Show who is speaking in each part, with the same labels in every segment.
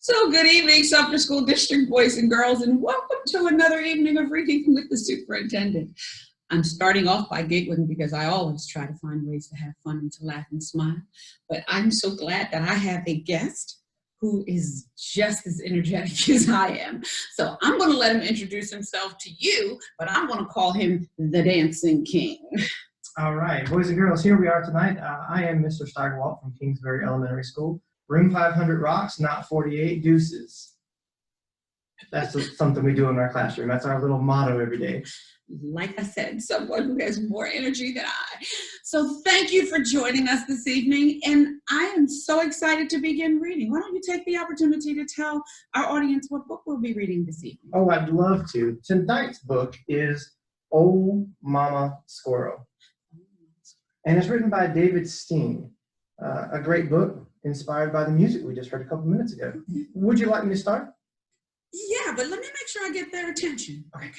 Speaker 1: So good evening, Sumter School District boys and girls, and welcome to another evening of reading with the superintendent. I'm starting off by giggling because I always try to find ways to have fun and to laugh and smile. But I'm so glad that I have a guest who is just as energetic as I am. So I'm going to let him introduce himself to you, but I'm going to call him the Dancing King.
Speaker 2: All right, boys and girls, here we are tonight. I am Mr. Steigerwalt from Kingsbury Elementary School. Room 500 rocks, not 48 deuces. That's something we do in our classroom. That's our little motto every day.
Speaker 1: Like I said, someone who has more energy than I. So thank you for joining us this evening, and I am so excited to begin reading. Why don't you take the opportunity to tell our audience what book we'll be reading this evening?
Speaker 2: Oh, I'd love to. Tonight's book is Old Mama Squirrel, and it's written by David Steen. A great book inspired by the music we just heard a couple minutes ago. Would you like me to start?
Speaker 1: Yeah, but let me make sure I get their attention, okay?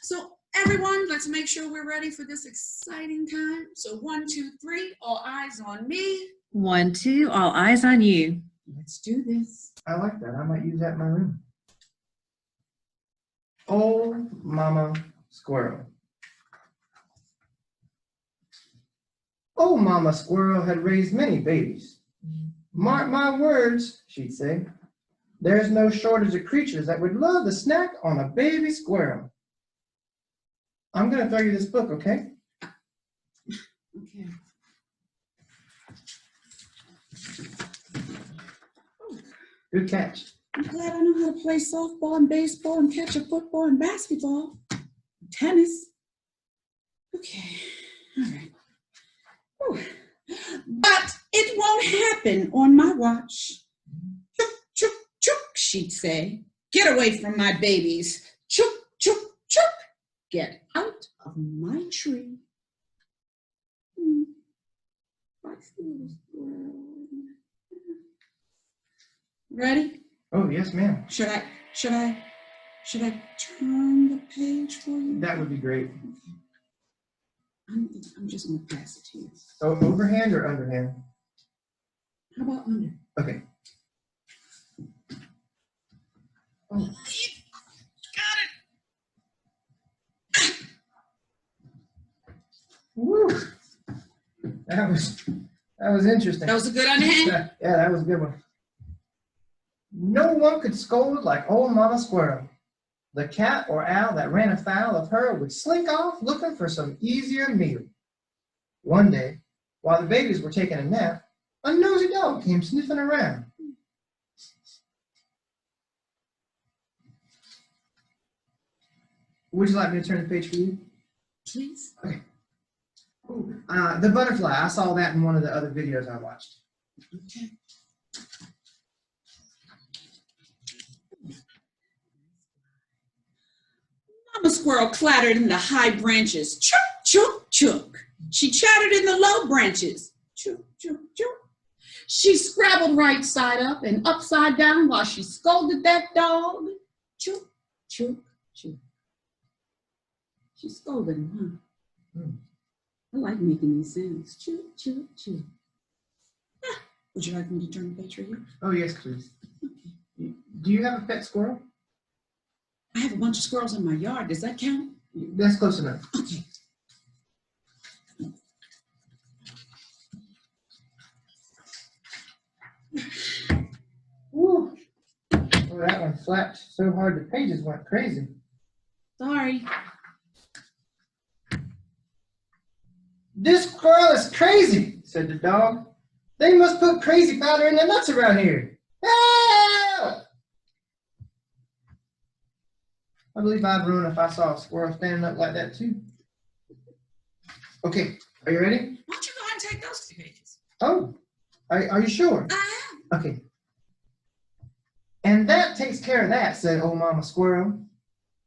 Speaker 1: So everyone, let's make sure we're ready for this exciting time. So 1, 2, 3, all eyes on me.
Speaker 3: 1, 2, all eyes on you.
Speaker 1: Let's do this.
Speaker 2: I like that. I might use that in my room. Old Mama Squirrel. Old Mama Squirrel had raised many babies. Mark my words, she'd say. There's no shortage of creatures that would love to snack on a baby squirrel. I'm going to throw you this book, okay?
Speaker 1: Okay.
Speaker 2: Good catch.
Speaker 1: I'm glad I know how to play softball and baseball and catch a football and basketball. Tennis. Okay. All right. Whew. But it won't happen on my watch. Chook, chook, chook, she'd say. Get away from my babies. Chook, chook, chook. Get out of my tree. Ready?
Speaker 2: Oh, yes, ma'am.
Speaker 1: Should I turn the page for you?
Speaker 2: That would be great.
Speaker 1: I'm just gonna pass it to you.
Speaker 2: Oh, overhand or underhand?
Speaker 1: How about under?
Speaker 2: Okay. Oh.
Speaker 1: Got it.
Speaker 2: Woo. That was interesting.
Speaker 1: That was a good underhand?
Speaker 2: Yeah, that was a good one. No one could scold like old Mama Squirrel. The cat or owl that ran afoul of her would slink off looking for some easier meal. One day, while the babies were taking a nap, a nosy dog came sniffing around. Would you like me to turn the page for you?
Speaker 1: Please.
Speaker 2: Okay. Ooh, the butterfly, I saw that in one of the other videos I watched.
Speaker 1: Okay. Mama Squirrel clattered in the high branches. Chook, chook, chook. She chattered in the low branches. Chook, chook, chook. She scrabbled right side up and upside down while she scolded that dog. Chook, chook, chook. She scolded him, huh? I like making these sounds. Chook, chook, chook. Ah, would you like me to turn the page for you?
Speaker 2: Oh, yes, please.
Speaker 1: Okay.
Speaker 2: Do you have a pet squirrel?
Speaker 1: I have a bunch of squirrels in my yard. Does that count?
Speaker 2: That's close enough.
Speaker 1: Okay.
Speaker 2: Woo. Oh, that one flapped so hard the pages went crazy.
Speaker 1: Sorry.
Speaker 2: This squirrel is crazy, said the dog. They must put crazy powder in their nuts around here. Help! I believe I'd run if I saw a squirrel standing up like that too. Okay, are you ready?
Speaker 1: Why don't you go ahead and take those 2 pages?
Speaker 2: Oh, are you sure?
Speaker 1: I am.
Speaker 2: Okay. And that takes care of that, said old Mama Squirrel.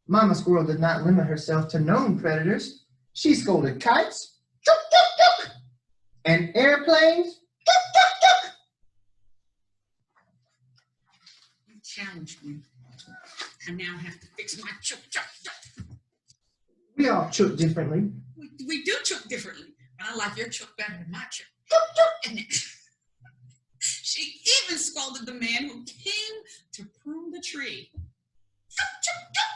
Speaker 2: Mama Squirrel did not limit herself to known predators. She scolded kites, chook, chook, chook, and airplanes, chook, chook, chook.
Speaker 1: You challenged me. I now have to fix my chook, chook, chook.
Speaker 2: We all chook differently.
Speaker 1: We do chook differently, but I like your chook better than my chook.
Speaker 2: Chook, chook.
Speaker 1: And She even scolded the man who came to prune the tree. Chuk, chuk, chuk.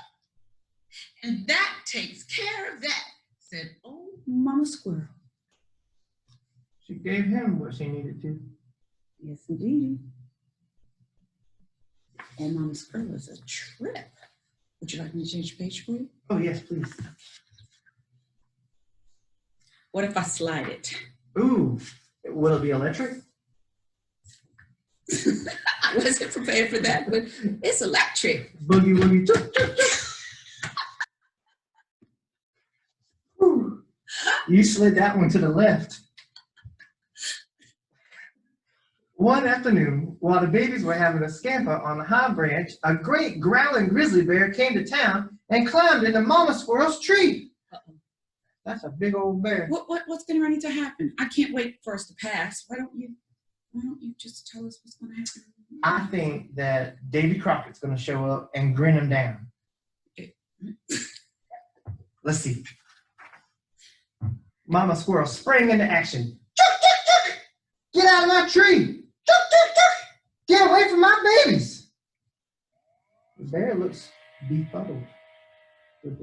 Speaker 1: And that takes care of that, said old Mama Squirrel.
Speaker 2: She gave him what she needed to.
Speaker 1: Yes, indeed. Old Mama Squirrel is a trip. Would you like me to change the page for you?
Speaker 2: Oh, yes, please.
Speaker 1: What if I slide it?
Speaker 2: Ooh, will it be electric?
Speaker 1: I wasn't prepared for that, but it's electric.
Speaker 2: Boogie woogie chuk chuk chuk. Ooh. You slid that one to the left. One afternoon, while the babies were having a scamper on the high branch, a great growling grizzly bear came to town and climbed into Mama Squirrel's tree. That's a big old bear.
Speaker 1: What's getting ready to happen? I can't wait for us to pass. Why don't you just tell us what's going to happen?
Speaker 2: I think that Davy Crockett's going to show up and grin him down. Let's see. Mama Squirrel sprang into action. Chuk, chuk, chuk! Get out of my tree! Chuk, chuk, chuk! Get away from my babies! The bear looks befuddled. All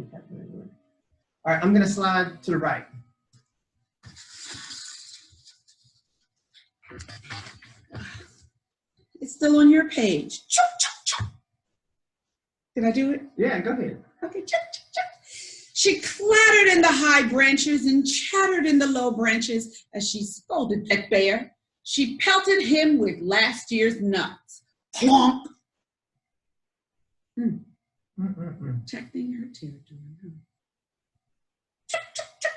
Speaker 2: right, I'm going to slide to the right.
Speaker 1: It's still on your page. Chuk, chuk, chuk. Did I do it?
Speaker 2: Yeah, go ahead.
Speaker 1: Okay, chuk, chuk, chuk. She clattered in the high branches and chattered in the low branches as she scolded that bear. She pelted him with last year's nuts. Plonk. Protecting her territory. Chuk, chuk, chuk.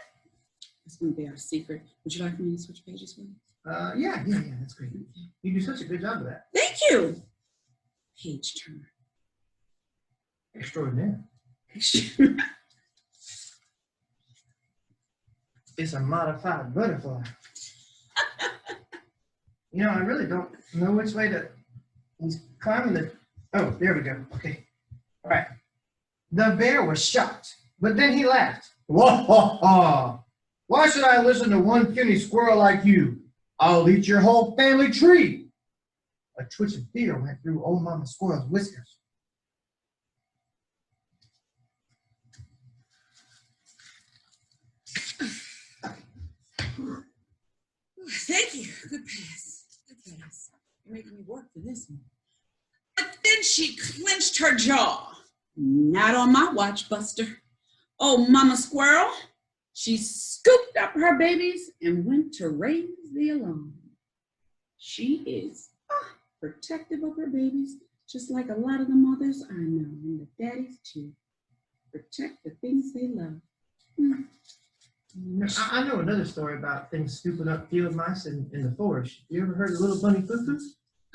Speaker 1: That's going to be our secret. Would you like me to switch pages with you?
Speaker 2: Yeah, that's great. You do such a good job of that.
Speaker 1: Thank you. Page turner.
Speaker 2: Extraordinary. It's a modified butterfly. You know, I really don't know which way to. He's climbing the. Oh, there we go. Okay. All right. The bear was shocked, but then he laughed. Wah ha ha! Why should I listen to one puny squirrel like you? I'll eat your whole family tree. A twitch of fear went through old Mama Squirrel's whiskers.
Speaker 1: Thank you. Good pass. Good pass. You're making me work for this one. But then she clenched her jaw. Not on my watch, Buster. Oh, Mama Squirrel. She scooped up her babies and went to raise the alarm. She is protective of her babies, just like a lot of the mothers I know, and the daddies too. Protect the things they love.
Speaker 2: I know another story about things scooping up field mice in the forest. You ever heard of Little Bunny Foo-Foo?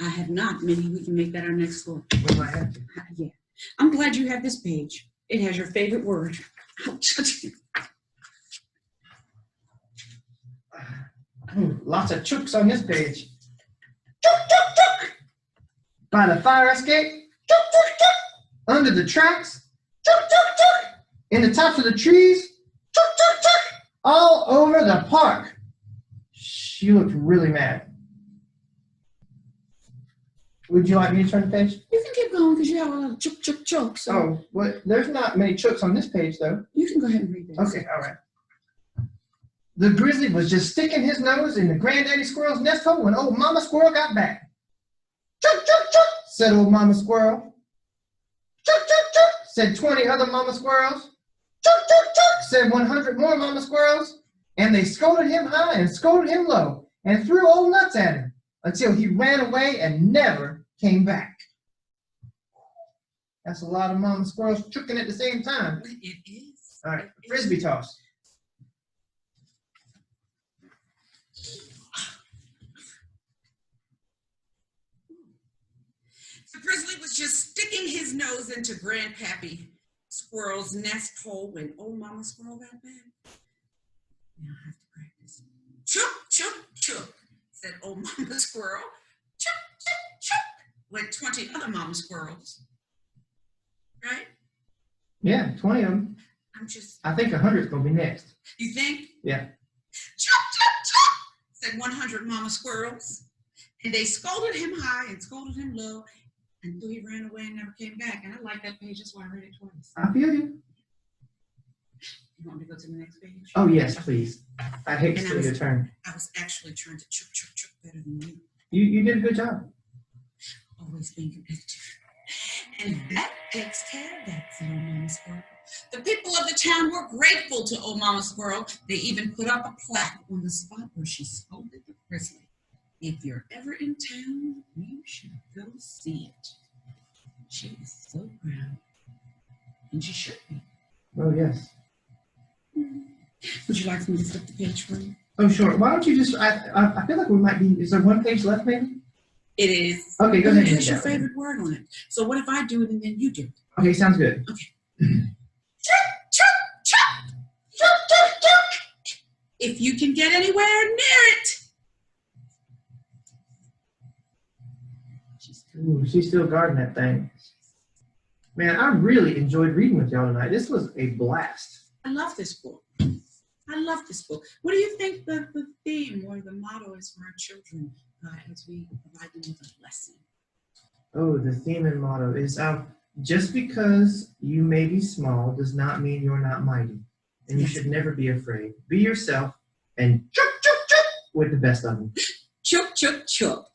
Speaker 1: I have not. Maybe we can make that our next story.
Speaker 2: We might have to.
Speaker 1: Yeah. I'm glad you have this page. It has your favorite word.
Speaker 2: Lots of chooks on this page. Chook, chook, chook. By the fire escape. Chook, chook, chook. Under the tracks. Chook, chook, chook. In the tops of the trees. Chook, chook, chook. All over the park. She looked really mad. Would you like me to turn the page?
Speaker 1: You can keep going because you have a lot of chook, chook, chook. So
Speaker 2: Oh, well, there's not many chooks on this page, though.
Speaker 1: you can go ahead and read this.
Speaker 2: Okay, all right. The grizzly was just sticking his nose in the granddaddy squirrel's nest hole when old Mama Squirrel got back. Chook, chook, chook, said old Mama Squirrel. Chook, chook, chook, said 20 other Mama Squirrels. Chook, chook, chook, said 100 more Mama Squirrels. And they scolded him high and scolded him low and threw old nuts at him until he ran away and never came back. That's a lot of Mama Squirrels chooking at the same time.
Speaker 1: It is.
Speaker 2: All right, frisbee toss.
Speaker 1: The grizzly was just sticking his nose into Grandpappy Squirrel's nest hole when old Mama Squirrel got back. Now I have to practice. Chook, chook, chook, said old Mama Squirrel. Chook, chook, chook, went 20 other Mama Squirrels. Right?
Speaker 2: Yeah, 20 of them. I think 100 is going to be next.
Speaker 1: You think?
Speaker 2: Yeah.
Speaker 1: Chook, chook, chook, said 100 Mama Squirrels. And they scolded him high and scolded him low until he ran away and never came back. And I like that page. That's why I read it twice.
Speaker 2: I feel you.
Speaker 1: You want me to go to the next page?
Speaker 2: Oh, yes, please. I'd hate to steal your turn.
Speaker 1: I was actually trying to chook better than you.
Speaker 2: You did a good job.
Speaker 1: Always being competitive. And that takes care of that, said Old Mama Squirrel. The people of the town were grateful to Old Mama Squirrel. They even put up a plaque on the spot where she scolded the grizzly. If you're ever in town, you should go see it. She was so proud. And she should be.
Speaker 2: Oh, yes.
Speaker 1: Would you like me to flip the page for you?
Speaker 2: Oh, sure. Why don't you just, I feel like we might be, is there one page left maybe?
Speaker 1: It is.
Speaker 2: Okay, go ahead.
Speaker 1: What's your favorite word on it? So what if I do it and then you do it?
Speaker 2: Okay, sounds good.
Speaker 1: Okay. If you can get anywhere near it.
Speaker 2: Ooh, she's still guarding that thing. Man, I really enjoyed reading with y'all tonight. This was a blast.
Speaker 1: I love this book. I love this book. What do you think the theme or the motto is for our children as we provide them with a lesson?
Speaker 2: Oh, the theme and motto is just because you may be small does not mean you're not mighty. And you should never be afraid. Be yourself and chook, chook, chook with the best of them.
Speaker 1: Chook, chook, chook.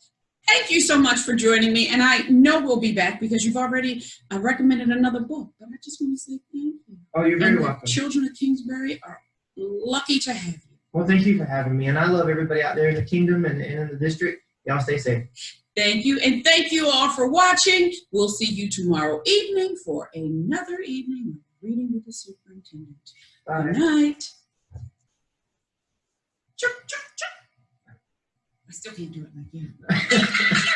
Speaker 1: Thank you so much for joining me. And I know we'll be back because you've already recommended another book. But I just want to say thank you.
Speaker 2: Oh, you're very
Speaker 1: and
Speaker 2: welcome.
Speaker 1: The children of Kingsbury are lucky to have you.
Speaker 2: Well, thank you for having me. And I love everybody out there in the kingdom and in the district. Y'all stay safe.
Speaker 1: Thank you. And thank you all for watching. We'll see you tomorrow evening for another evening of Reading with the Superintendent.
Speaker 2: Bye.
Speaker 1: Good night. Chook, chook, chook. I still can't do it like you.